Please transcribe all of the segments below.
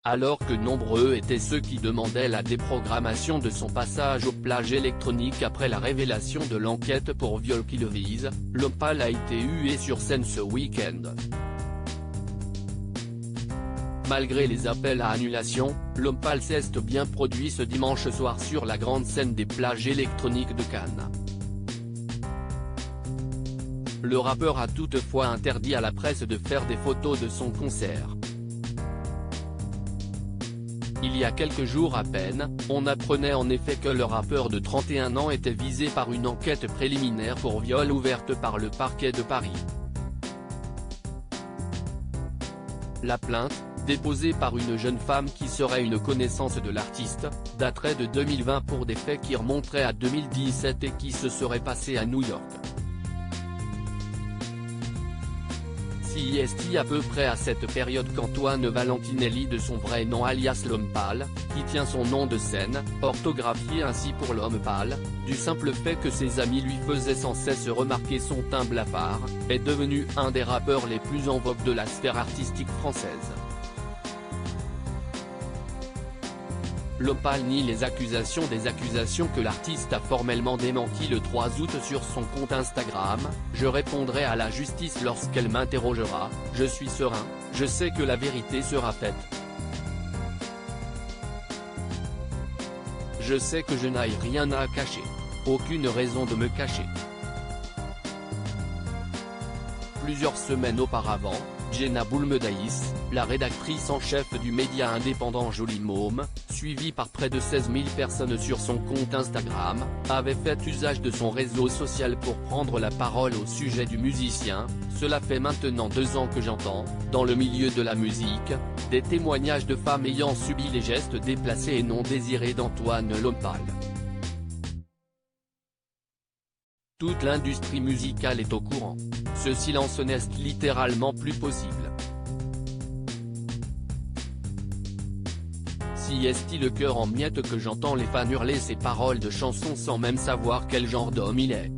alors que nombreux étaient ceux qui demandaient la déprogrammation de son passage aux plages électroniques après la révélation de l'enquête pour viol qui le vise, l'Opal a été hué sur scène ce week-end. Malgré les appels à annulation, l'Opal s'est bien produit ce dimanche soir sur la grande scène des plages électroniques de Cannes. Le rappeur a toutefois interdit à la presse de faire des photos de son concert. Il y a quelques jours à peine, on apprenait en effet que le rappeur de 31 ans était visé par une enquête préliminaire pour viol ouverte par le parquet de Paris. La plainte, déposée par une jeune femme qui serait une connaissance de l'artiste, daterait de 2020 pour des faits qui remonteraient à 2017 et qui se seraient passés à New York. C'est à peu près à cette période qu'Antoine Valentinelli, de son vrai nom alias l'Opal, qui tient son nom de scène, orthographié ainsi pour l'Opal, du simple fait que ses amis lui faisaient sans cesse remarquer son teint blafard, est devenu un des rappeurs les plus en vogue de la sphère artistique française. L'Opal nie les accusations que l'artiste a formellement démenties le 3 août sur son compte Instagram. « Je répondrai à la justice lorsqu'elle m'interrogera, je suis serein, je sais que la vérité sera faite. Je sais que je n'ai rien à cacher. Aucune raison de me cacher. » Plusieurs semaines auparavant, Jenna Boulmedaïs, la rédactrice en chef du média indépendant Joli Môme, suivie par près de 16 000 personnes sur son compte Instagram, avait fait usage de son réseau social pour prendre la parole au sujet du musicien. « Cela fait maintenant 2 ans que j'entends, dans le milieu de la musique, des témoignages de femmes ayant subi les gestes déplacés et non désirés d'Antoine l'Opal. Toute l'industrie musicale est au courant. Ce silence n'est littéralement plus possible. Si est-il le cœur en miettes que j'entends les fans hurler ces paroles de chansons sans même savoir quel genre d'homme il est.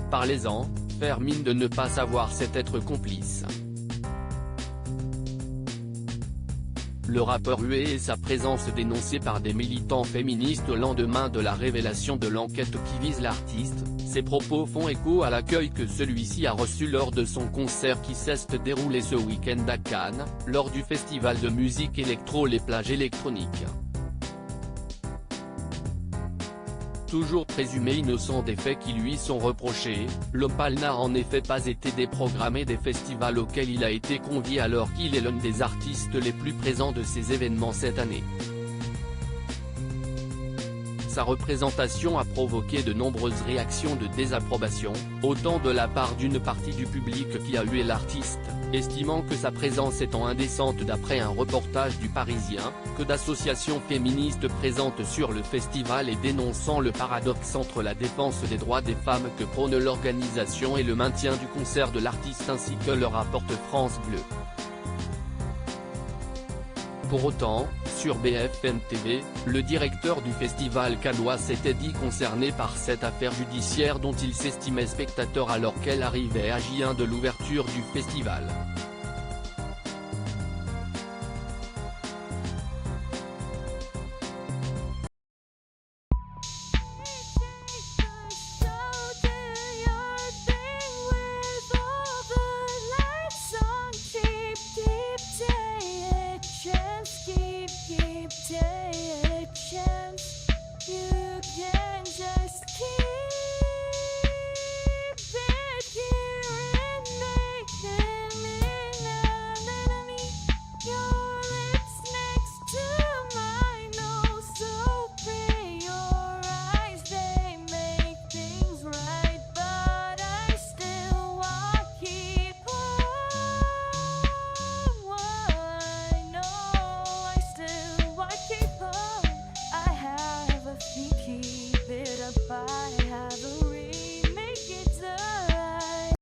Parlez-en, faire mine de ne pas savoir, c'est être complice. » Le rappeur hué et sa présence dénoncée par des militants féministes au lendemain de la révélation de l'enquête qui vise l'artiste. Ses propos font écho à l'accueil que celui-ci a reçu lors de son concert qui s'est déroulé ce week-end à Cannes, lors du festival de musique électro Les Plages électroniques. Toujours présumé innocent des faits qui lui sont reprochés, l'Opal n'a en effet pas été déprogrammé des festivals auxquels il a été convié alors qu'il est l'un des artistes les plus présents de ces événements cette année. Sa représentation a provoqué de nombreuses réactions de désapprobation, autant de la part d'une partie du public qui a hué l'artiste, estimant que sa présence étant indécente d'après un reportage du Parisien, que d'associations féministes présentes sur le festival et dénonçant le paradoxe entre la défense des droits des femmes que prône l'organisation et le maintien du concert de l'artiste ainsi que le rapporte France Bleu. Pour autant, sur BFM TV, le directeur du festival cannois s'était dit concerné par cette affaire judiciaire dont il s'estimait spectateur alors qu'elle arrivait à J1 de l'ouverture du festival.